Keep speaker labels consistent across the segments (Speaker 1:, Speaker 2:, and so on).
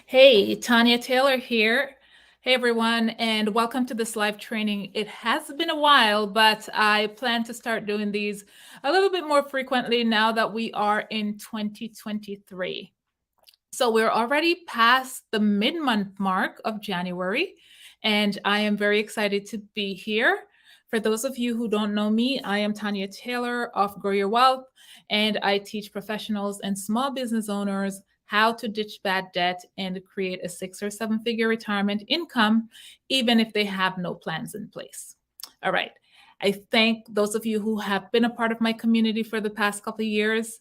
Speaker 1: Hey, Tanya Taylor here. Hey, everyone, and welcome to this live training. It has been a while, but I plan to start doing these a little bit more frequently now that we are in 2023. So we're already past the mid-month mark of January, and I am very excited to be here. For those of you who don't know me, I am Tanya Taylor of Grow Your Wealth, and I teach professionals and small business owners how to ditch bad debt and create a 6 or 7 figure retirement income, even if they have no plans in place. All right. I thank those of you who have been a part of my community for the past couple of years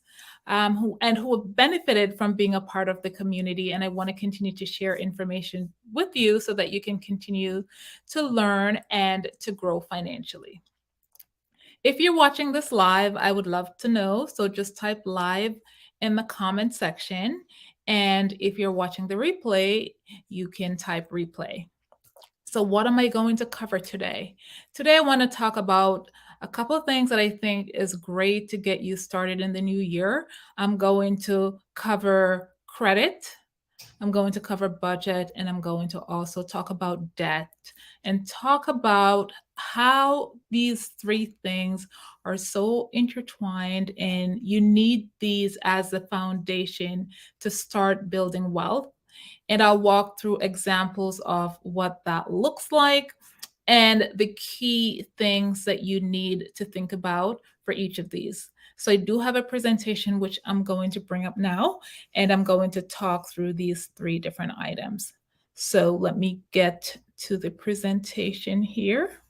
Speaker 1: who have benefited from being a part of the community. And I want to continue to share information with you so that you can continue to learn and to grow financially. If you're watching this live, I would love to know. So just type live in the comment section. And if you're watching the replay, you can type replay. So, what am I going to cover today? Today, I want to talk about a couple of things that I think is great to get you started in the new year. I'm going to cover credit, I'm going to cover budget, and I'm going to also talk about debt and talk about how these three things are so intertwined, and you need these as the foundation to start building wealth. And I'll walk through examples of what that looks like and the key things that you need to think about for each of these. So I do have a presentation which I'm going to bring up now, and I'm going to talk through these three different items. So let me get to the presentation here.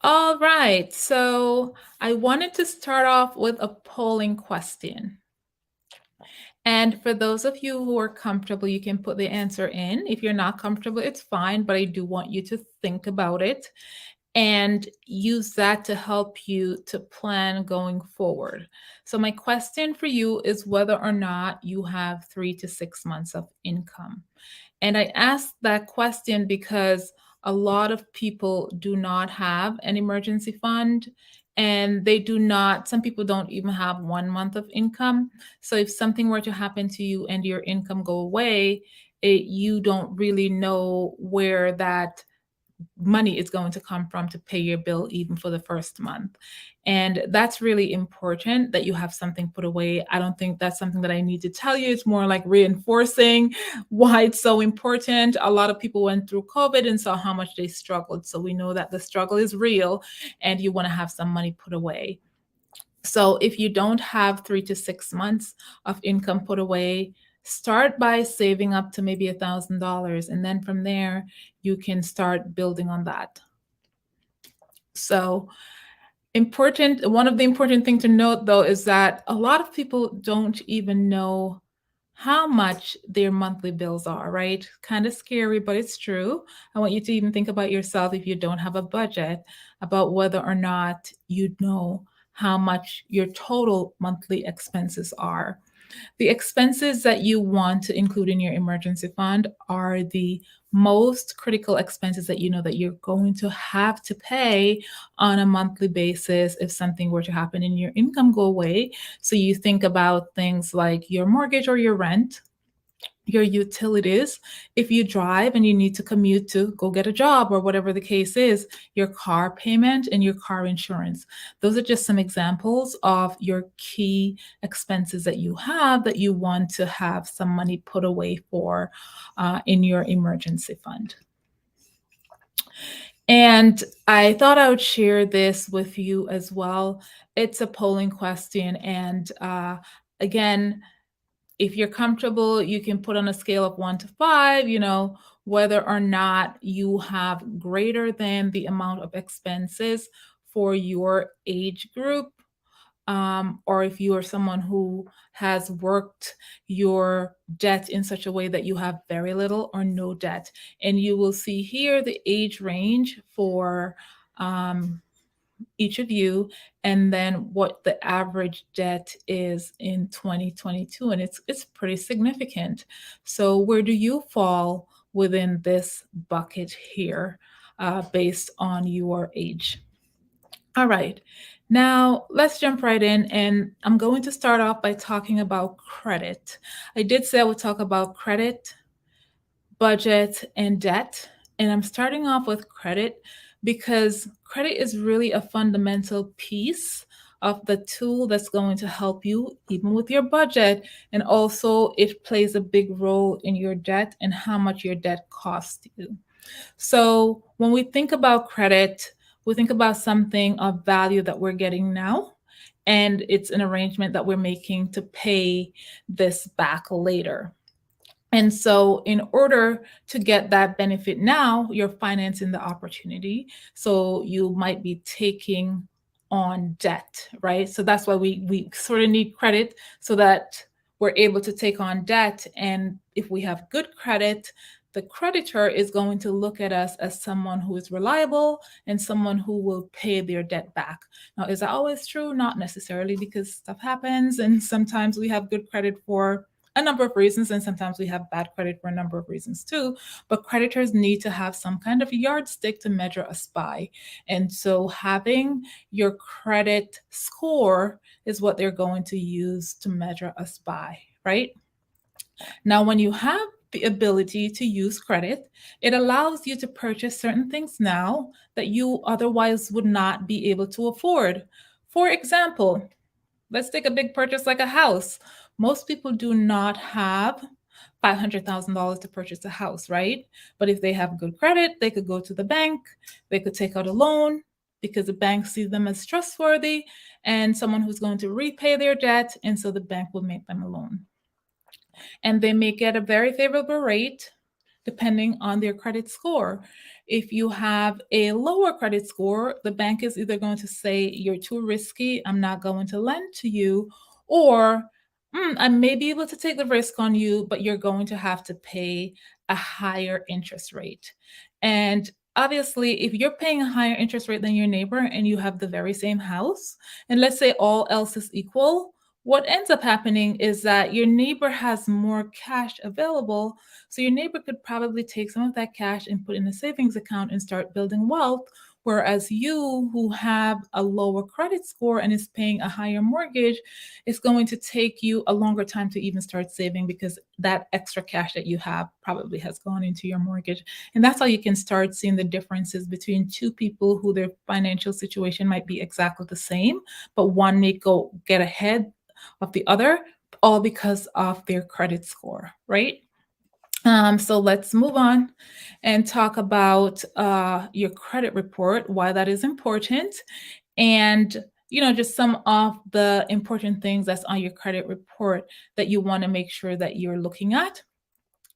Speaker 1: All right, so I wanted to start off with a polling question. And for those of you who are comfortable, you can put the answer in. If you're not comfortable, it's fine, but I do want you to think about it and use that to help you to plan going forward. So, my question for you is whether or not you have 3 to 6 months of income. And I asked that question because a lot of people do not have an emergency fund, and they do not, some people don't even have 1 month of income. So if something were to happen to you and your income go away, you don't really know where that money is going to come from to pay your bill even for the first month. And that's really important that you have something put away. I don't think that's something that I need to tell you. It's more like reinforcing why it's so important. A lot of people went through COVID and saw how much they struggled. So we know that the struggle is real and you want to have some money put away. So if you don't have 3 to 6 months of income put away, start by saving up to maybe $1,000. And then from there, you can start building on that. So one of the important things to note though is that a lot of people don't even know how much their monthly bills are, right? Kind of scary, but it's true. I want you to even think about yourself if you don't have a budget, about whether or not you know how much your total monthly expenses are. The expenses that you want to include in your emergency fund are the most critical expenses that you know that you're going to have to pay on a monthly basis if something were to happen and your income go away. So you think about things like your mortgage or your rent, your utilities. If you drive and you need to commute to go get a job or whatever the case is, your car payment and your car insurance. Those are just some examples of your key expenses that you have that you want to have some money put away for in your emergency fund. And I thought I would share this with you as well. It's a polling question. And again, if you're comfortable, you can put on a scale of 1 to 5, whether or not you have greater than the amount of expenses for your age group. or if you are someone who has worked your debt in such a way that you have very little or no debt. And you will see here the age range for each of you, and then what the average debt is in 2022, and it's pretty significant. So where do you fall within this bucket here, based on your age? All right, now let's jump right in, and I'm going to start off by talking about credit. I did say I would talk about credit, budget, and debt. And I'm starting off with credit because credit is really a fundamental piece of the tool that's going to help you even with your budget. And also, it plays a big role in your debt and how much your debt costs you. So, when we think about credit, we think about something of value that we're getting now. And it's an arrangement that we're making to pay this back later. And so, in order to get that benefit now, you're financing the opportunity. So, you might be taking on debt, right? So, that's why we sort of need credit so that we're able to take on debt. And if we have good credit, the creditor is going to look at us as someone who is reliable and someone who will pay their debt back. Now, is that always true? Not necessarily, because stuff happens, and sometimes we have good credit for a number of reasons, and sometimes we have bad credit for a number of reasons too. But creditors need to have some kind of yardstick to measure us by. And so having your credit score is what they're going to use to measure us by, right? Now, when you have the ability to use credit, it allows you to purchase certain things now that you otherwise would not be able to afford. For example, let's take a big purchase like a house. Most people do not have $500,000 to purchase a house, right? But if they have good credit, they could go to the bank, they could take out a loan because the bank sees them as trustworthy and someone who's going to repay their debt. And so the bank will make them a loan. And they may get a very favorable rate depending on their credit score. If you have a lower credit score, the bank is either going to say, you're too risky, I'm not going to lend to you, or I may be able to take the risk on you, but you're going to have to pay a higher interest rate. And obviously, if you're paying a higher interest rate than your neighbor and you have the very same house, and let's say all else is equal, what ends up happening is that your neighbor has more cash available. So your neighbor could probably take some of that cash and put in a savings account and start building wealth. Whereas you, who have a lower credit score and is paying a higher mortgage, it's going to take you a longer time to even start saving because that extra cash that you have probably has gone into your mortgage. And that's how you can start seeing the differences between two people who their financial situation might be exactly the same, but one may go get ahead of the other, all because of their credit score, right? So let's move on and talk about your credit report, why that is important, and just some of the important things that's on your credit report that you want to make sure that you're looking at.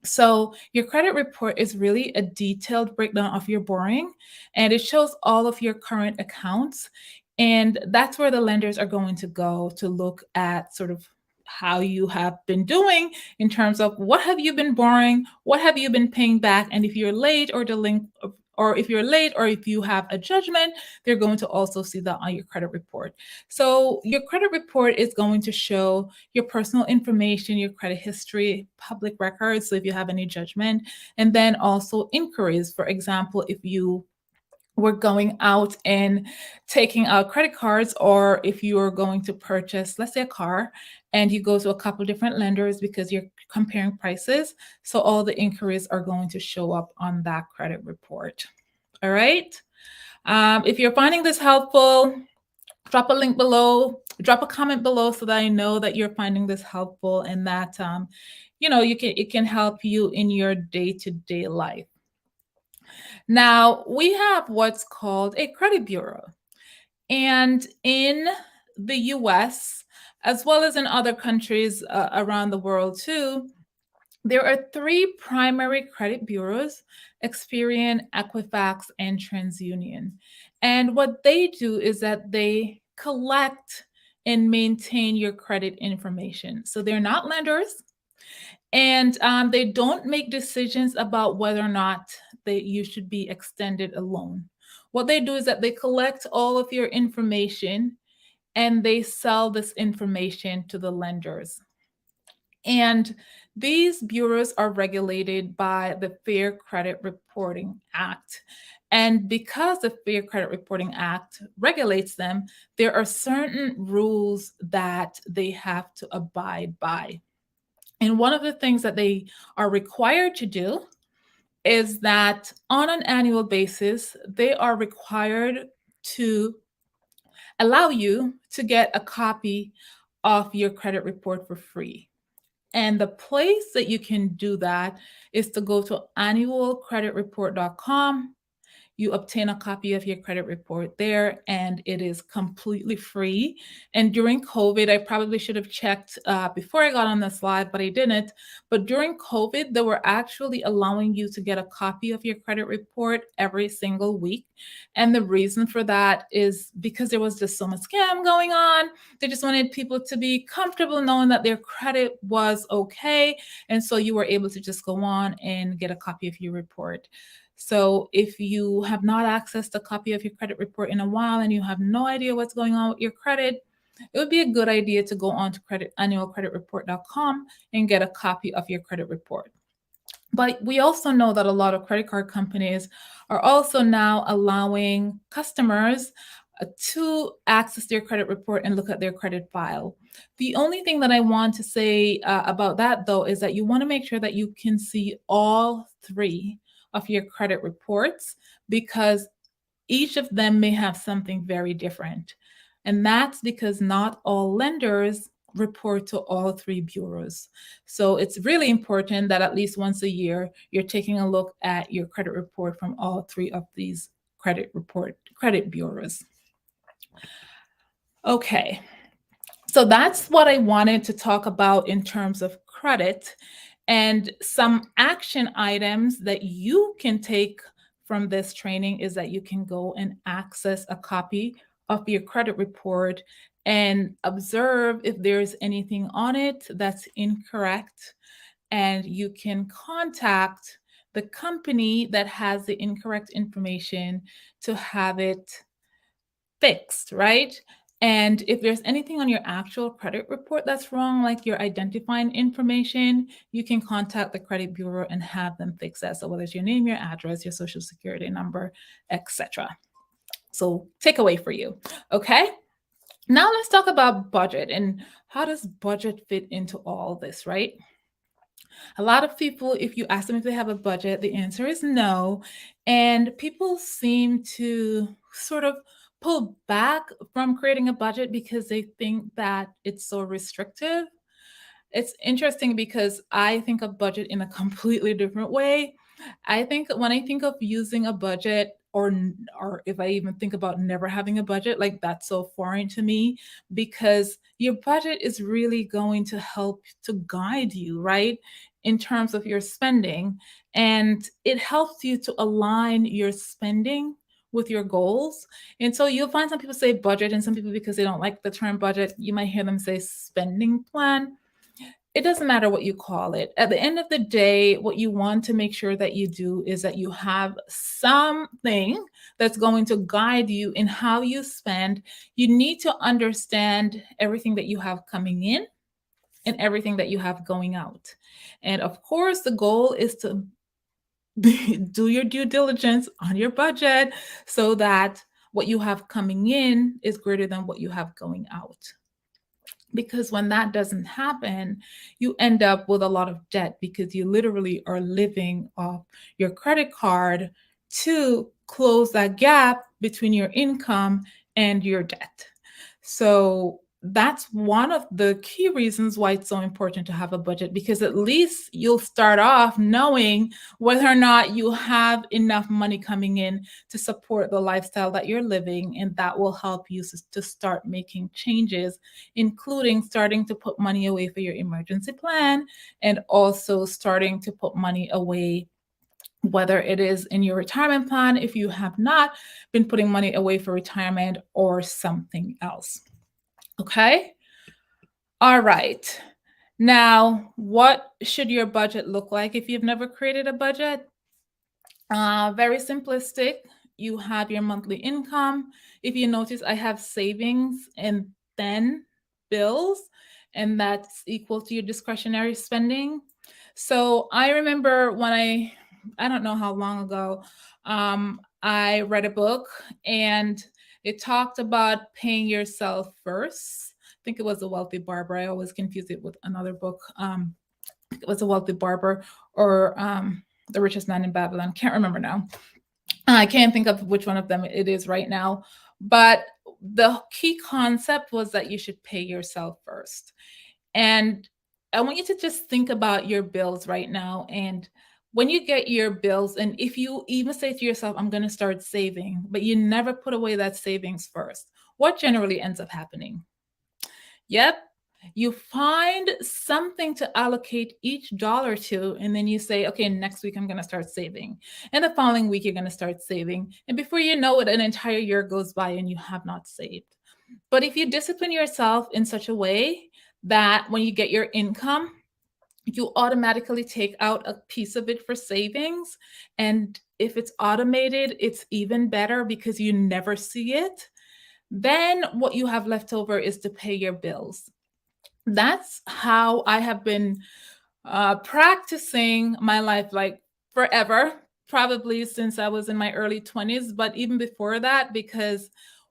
Speaker 1: So, your credit report is really a detailed breakdown of your borrowing, and it shows all of your current accounts. And that's where the lenders are going to go to look at sort of how you have been doing in terms of what have you been borrowing, what have you been paying back, and if you're late or delinquent, or if you're late or if you have a judgment, they're going to also see that on your credit report. So, your credit report is going to show your personal information, your credit history, public records, so if you have any judgment, and then also inquiries. For example, if you were going out and taking out credit cards, or if you are going to purchase, let's say, a car, and you go to a couple different lenders because you're comparing prices. So all the inquiries are going to show up on that credit report. All right. If you're finding this helpful, drop a link below, drop a comment below so that I know that you're finding this helpful and that it can help you in your day-to-day life. Now, we have what's called a credit bureau. And in the US, as well as in other countries around the world too, there are three primary credit bureaus: Experian, Equifax, and TransUnion. And what they do is that they collect and maintain your credit information. So they're not lenders, and they don't make decisions about whether or not you should be extended a loan. What they do is that they collect all of your information and they sell this information to the lenders. And these bureaus are regulated by the Fair Credit Reporting Act. And because the Fair Credit Reporting Act regulates them, there are certain rules that they have to abide by. And one of the things that they are required to do is that on an annual basis, they are required to allow you to get a copy of your credit report for free. And the place that you can do that is to go to annualcreditreport.com. You obtain a copy of your credit report there, and it is completely free. And during COVID, I probably should have checked before I got on this live, but I didn't. But during COVID, they were actually allowing you to get a copy of your credit report every single week. And the reason for that is because there was just so much scam going on. They just wanted people to be comfortable knowing that their credit was okay. And so you were able to just go on and get a copy of your report. So if you have not accessed a copy of your credit report in a while and you have no idea what's going on with your credit, it would be a good idea to go on to annualcreditreport.com and get a copy of your credit report. But we also know that a lot of credit card companies are also now allowing customers to access their credit report and look at their credit file. The only thing that I want to say about that, though, is that you want to make sure that you can see all three of your credit reports, because each of them may have something very different. And that's because not all lenders report to all three bureaus. So it's really important that at least once a year, you're taking a look at your credit report from all three of these credit bureaus. Okay, so that's what I wanted to talk about in terms of credit, and some action items that you can take from this training is that you can go and access a copy of your credit report and observe if there's anything on it that's incorrect. And you can contact the company that has the incorrect information to have it fixed, right? And if there's anything on your actual credit report that's wrong, like your identifying information, you can contact the credit bureau and have them fix that. So whether it's your name, your address, your social security number, etc. So takeaway for you. Okay. Now let's talk about budget and how does budget fit into all this, right? A lot of people, if you ask them if they have a budget, the answer is no. And people seem to sort of pull back from creating a budget because they think that it's so restrictive. It's interesting because I think of budget in a completely different way. I think when I think of using a budget, or if I even think about never having a budget, like that's so foreign to me, because your budget is really going to help to guide you, right? In terms of your spending, and it helps you to align your spending with your goals. And so you'll find some people say budget, and some people, because they don't like the term budget, you might hear them say spending plan. It doesn't matter what you call it. At the end of the day, what you want to make sure that you do is that you have something that's going to guide you in how you spend. You need to understand everything that you have coming in and everything that you have going out. And of course, the goal is to do your due diligence on your budget so that what you have coming in is greater than what you have going out. Because when that doesn't happen, you end up with a lot of debt because you literally are living off your credit card to close that gap between your income and your debt. So that's one of the key reasons why it's so important to have a budget, because at least you'll start off knowing whether or not you have enough money coming in to support the lifestyle that you're living, and that will help you to start making changes, including starting to put money away for your emergency plan and also starting to put money away, whether it is in your retirement plan if you have not been putting money away for retirement or something else. Okay. All right. Now, what should your budget look like if you've never created a budget? Very simplistic. You have your monthly income. If you notice, I have savings and then bills, and that's equal to your discretionary spending. So I remember when I don't know how long ago, I read a book and it talked about paying yourself first. I think it was The Wealthy Barber. I always confuse it with another book. It was The Wealthy Barber or The Richest Man in Babylon. Can't remember now. I can't think of which one of them it is right now. But the key concept was that you should pay yourself first. And I want you to just think about your bills right now. And when you get your bills, and if you even say to yourself, I'm going to start saving, but you never put away that savings first, what generally ends up happening? Yep. You find something to allocate each dollar to, and then you say, okay, next week I'm going to start saving. And the following week, you're going to start saving. And before you know it, an entire year goes by and you have not saved. But if you discipline yourself in such a way that when you get your income, you automatically take out a piece of it for savings. And if it's automated, it's even better because you never see it. Then what you have left over is to pay your bills. That's how I have been practicing my life like forever, probably since I was in my early 20s, but even before that, because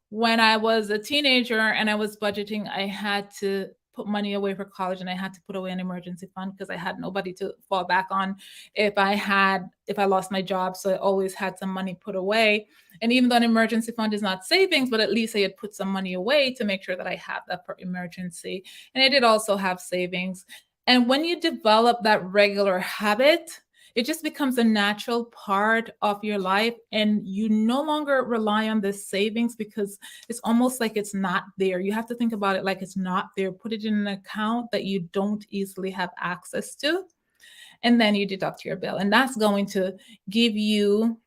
Speaker 1: when I was a teenager and I was budgeting, I had to put money away for college and I had to put away an emergency fund because I had nobody to fall back on if I lost my job. So I always had some money put away. And even though an emergency fund is not savings, but at least I had put some money away to make sure that I have that for emergency. And I did also have savings. And when you develop that regular habit, it just becomes a natural part of your life. And you no longer rely on this savings because it's almost like it's not there. You have to think about it like it's not there. Put it in an account that you don't easily have access to. And then you deduct your bill. And that's going to give you,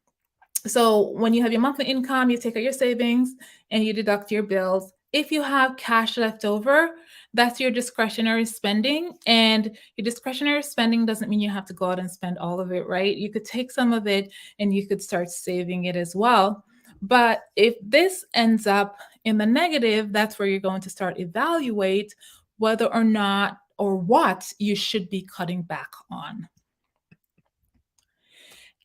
Speaker 1: so when you have your monthly income, you take out your savings and you deduct your bills. If you have cash left over, that's your discretionary spending. And your discretionary spending doesn't mean you have to go out and spend all of it, right? You could take some of it and you could start saving it as well. But if this ends up in the negative, that's where you're going to start evaluate whether or not or what you should be cutting back on.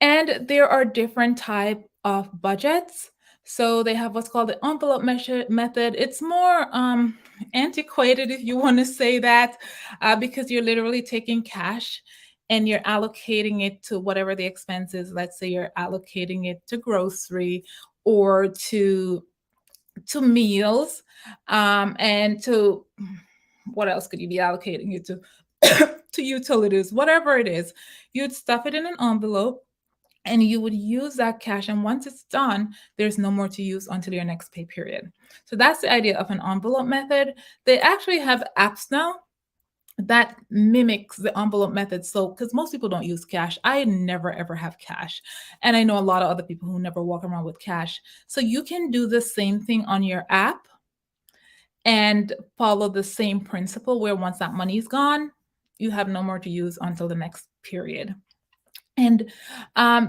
Speaker 1: And there are different type of budgets. So they have what's called the envelope measure method. It's more antiquated, if you want to say that, because you're literally taking cash and you're allocating it to whatever the expense is. Let's say you're allocating it to grocery or to meals, and to what else could you be allocating it to? To utilities, whatever it is. You'd stuff it in an envelope and you would use that cash. And once it's done, there's no more to use until your next pay period. So that's the idea of an envelope method. They actually have apps now that mimics the envelope method. So, because most people don't use cash, I never ever have cash. And I know a lot of other people who never walk around with cash. So, you can do the same thing on your app and follow the same principle where once that money is gone, you have no more to use until the next period. And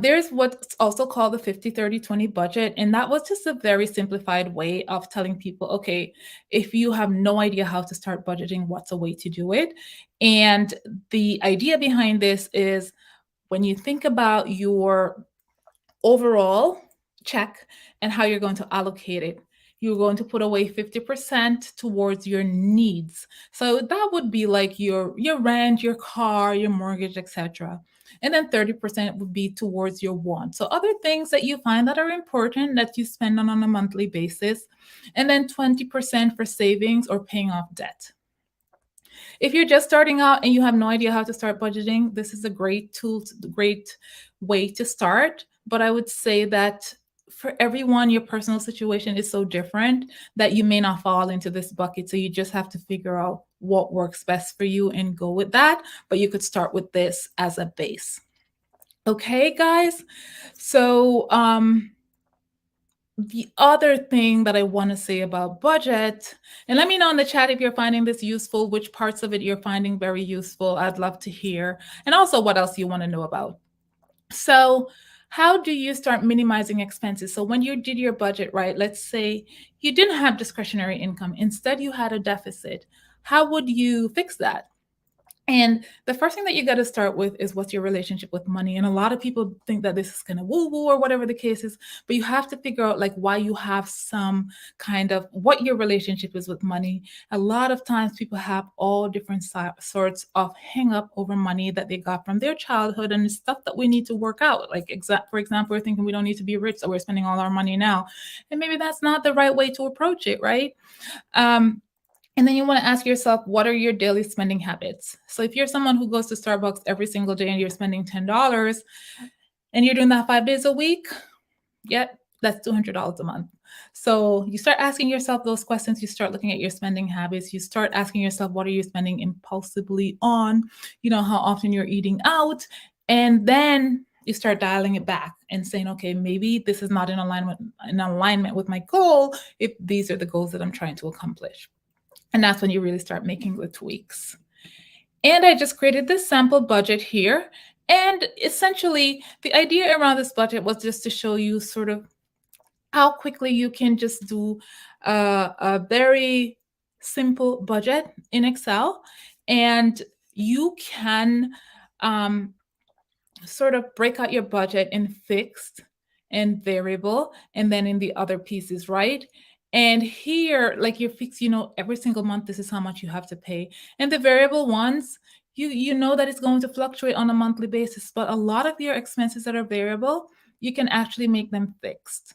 Speaker 1: there's what's also called the 50-30-20 budget. And that was just a very simplified way of telling people, okay, if you have no idea how to start budgeting, what's a way to do it? And the idea behind this is when you think about your overall check and how you're going to allocate it, you're going to put away 50% towards your needs. So that would be like your rent, your car, your mortgage, etc. And then 30% would be towards your wants. So other things that you find that are important that you spend on a monthly basis. And then 20% for savings or paying off debt. If you're just starting out and you have no idea how to start budgeting, this is a great tool, great way to start. But I would say that for everyone, your personal situation is so different that you may not fall into this bucket. So you just have to figure out what works best for you and go with that. But you could start with this as a base. Okay, guys. So The other thing that I want to say about budget, and let me know in the chat if you're finding this useful, which parts of it you're finding very useful. I'd love to hear. And also what else you want to know about. So, how do you start minimizing expenses? So, when you did your budget, right, let's say you didn't have discretionary income, instead, you had a deficit. How would you fix that? And the first thing that you got to start with is what's your relationship with money. And a lot of people think that this is kind of woo woo or whatever the case is, but you have to figure out like why you have some kind of what your relationship is with money. A lot of times people have all different sorts of hang up over money that they got from their childhood and stuff that we need to work out. Like, for example, we're thinking we don't need to be rich, so we're spending all our money now. And maybe that's not the right way to approach it, right? Um, and then you want to ask yourself, what are your daily spending habits? So if you're someone who goes to Starbucks every single day and you're spending $10 and you're doing that 5 days a week, yep, that's $200 a month. So you start asking yourself those questions. You start looking at your spending habits. You start asking yourself, what are you spending impulsively on? You know, how often you're eating out. And then you start dialing it back and saying, okay, maybe this is not in alignment with my goal if these are the goals that I'm trying to accomplish. And that's when you really start making the tweaks. And I just created this sample budget here. And essentially, the idea around this budget was just to show you sort of how quickly you can just do a very simple budget in Excel. And you can sort of break out your budget in fixed and variable, and then in the other pieces, right? And here, like your fixed, you know, every single month, this is how much you have to pay. And the variable ones, you know that it's going to fluctuate on a monthly basis, but a lot of your expenses that are variable, you can actually make them fixed.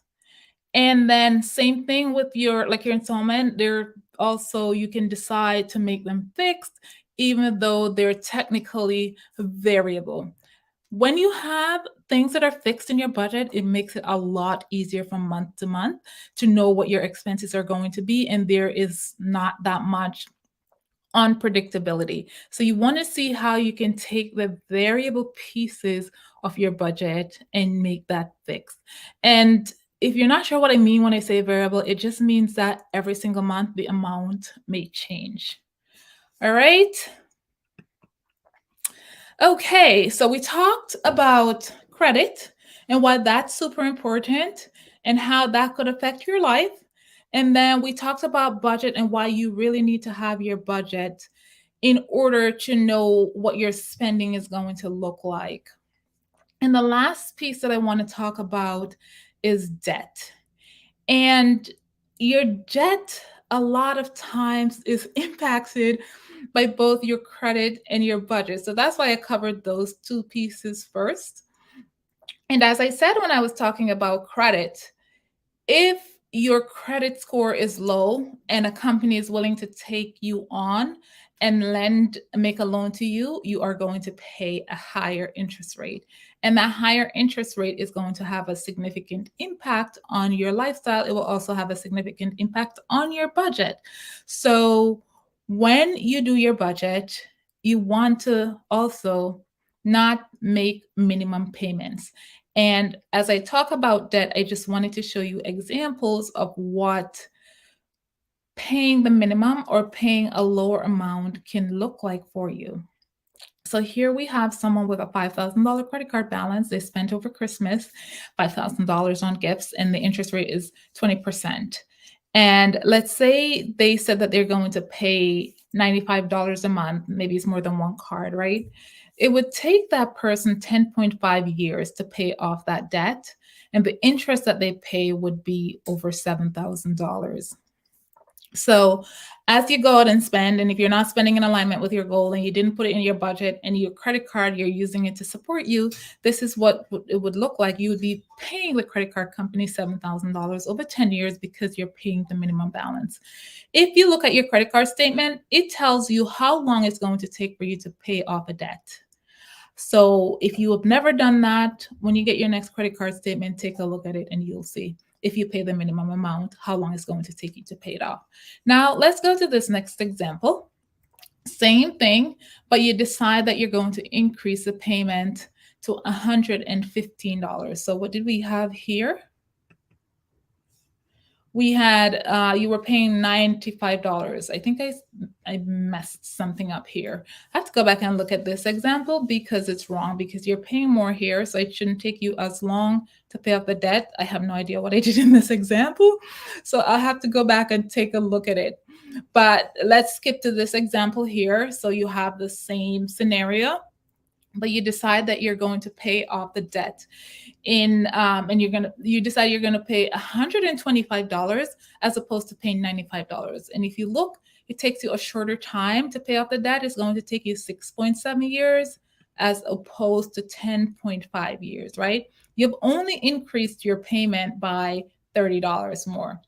Speaker 1: And then same thing with your like your installment, they're also you can decide to make them fixed, even though they're technically variable. When you have things that are fixed in your budget, it makes it a lot easier from month to month to know what your expenses are going to be, and there is not that much unpredictability. So you want to see how you can take the variable pieces of your budget and make that fixed. And if you're not sure what I mean when I say variable, it just means that every single month the amount may change. All right. Okay, so we talked about credit and why that's super important and how that could affect your life. And then we talked about budget and why you really need to have your budget in order to know what your spending is going to look like. And the last piece that I want to talk about is debt. And your debt, a lot of times, is impacted by both your credit and your budget. So that's why I covered those two pieces first. And as I said when I was talking about credit, if your credit score is low and a company is willing to take you on and make a loan to you, you are going to pay a higher interest rate. And that higher interest rate is going to have a significant impact on your lifestyle. It will also have a significant impact on your budget. So when you do your budget, you want to also not make minimum payments. And as I talk about debt, I just wanted to show you examples of what paying the minimum or paying a lower amount can look like for you. So here we have someone with a $5,000 credit card balance. They spent over Christmas $5,000 on gifts, and the interest rate is 20%. And let's say they said that they're going to pay $95 a month. Maybe it's more than one card, right? It would take that person 10.5 years to pay off that debt. And the interest that they pay would be over $7,000. So as you go out and spend, and if you're not spending in alignment with your goal and you didn't put it in your budget and your credit card, you're using it to support you, this is what it would look like. You would be paying the credit card company $7,000 over 10 years because you're paying the minimum balance. If you look at your credit card statement, it tells you how long it's going to take for you to pay off a debt. So if you have never done that, when you get your next credit card statement, take a look at it and you'll see if you pay the minimum amount, how long it's going to take you to pay it off. Now, let's go to this next example. Same thing, but you decide that you're going to increase the payment to $115. So what did we have here? we had you were paying $95. I think I messed something up here. I have to go back and look at this example because it's wrong, because you're paying more here, so it shouldn't take you as long to pay off the debt. I have no idea what I did in this example, so I'll have to go back and take a look at it. But let's skip to this example here. So you have the same scenario, but you decide that you're going to pay off the debt and you decide you're gonna pay $125 as opposed to paying $95. And if you look, it takes you a shorter time to pay off the debt. It's going to take you 6.7 years as opposed to 10.5 years, right? You've only increased your payment by $30 more.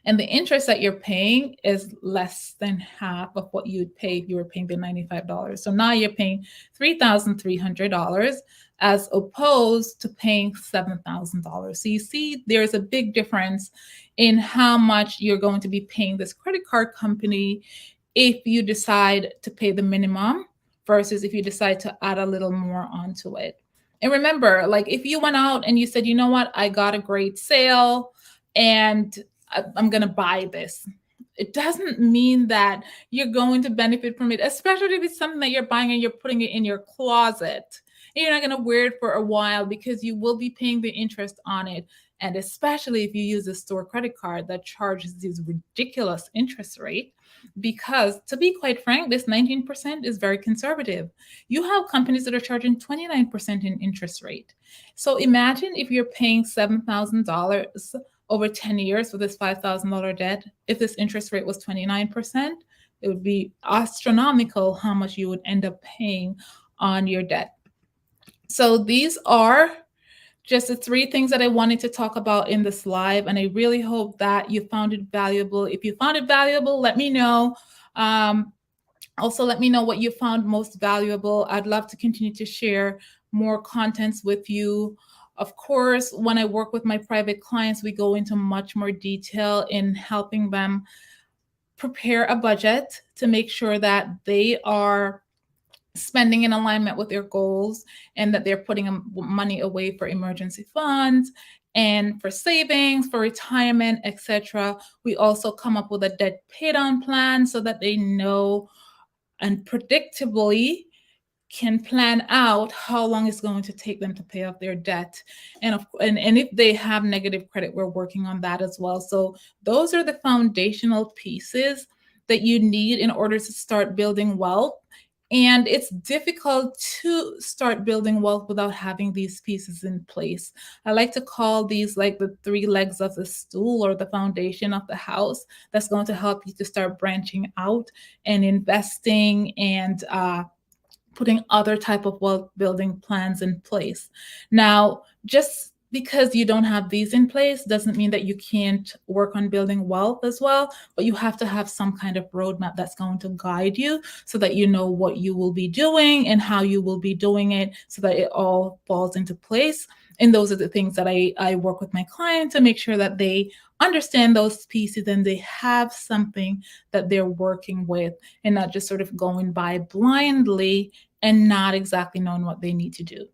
Speaker 1: And the interest that you're paying is less than half of what you'd pay if you were paying the $95. So now you're paying $3,300 as opposed to paying $7,000. So you see, there's a big difference in how much you're going to be paying this credit card company if you decide to pay the minimum versus if you decide to add a little more onto it. And remember, like if you went out and you said, you know what, I got a great sale and I'm going to buy this, it doesn't mean that you're going to benefit from it, especially if it's something that you're buying and you're putting it in your closet. And you're not going to wear it for a while because you will be paying the interest on it. And especially if you use a store credit card that charges these ridiculous interest rate, because to be quite frank, this 19% is very conservative. You have companies that are charging 29% in interest rate. So imagine if you're paying $7,000 over 10 years for this $5,000 debt. If this interest rate was 29%, it would be astronomical how much you would end up paying on your debt. So these are just the 3 things that I wanted to talk about in this live, and I really hope that you found it valuable. If you found it valuable, let me know. Also, let me know what you found most valuable. I'd love to continue to share more contents with you. Of course, when I work with my private clients, we go into much more detail in helping them prepare a budget to make sure that they are spending in alignment with their goals and that they're putting money away for emergency funds and for savings, for retirement, etc. We also come up with a debt pay down plan so that they know and predictably can plan out how long it's going to take them to pay off their debt. And if they have negative credit, we're working on that as well. So those are the foundational pieces that you need in order to start building wealth. And it's difficult to start building wealth without having these pieces in place. I like to call these like the 3 legs of the stool or the foundation of the house that's going to help you to start branching out and investing and putting other type of wealth building plans in place. Now, just because you don't have these in place doesn't mean that you can't work on building wealth as well, but you have to have some kind of roadmap that's going to guide you so that you know what you will be doing and how you will be doing it so that it all falls into place. And those are the things that I work with my clients to make sure that they understand those pieces and they have something that they're working with and not just sort of going by blindly and not exactly knowing what they need to do.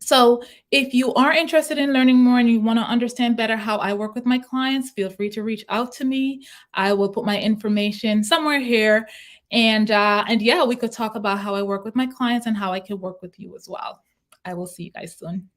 Speaker 1: So if you are interested in learning more and you want to understand better how I work with my clients, feel free to reach out to me. I will put my information somewhere here. And yeah, we could talk about how I work with my clients and how I can work with you as well. I will see you guys soon.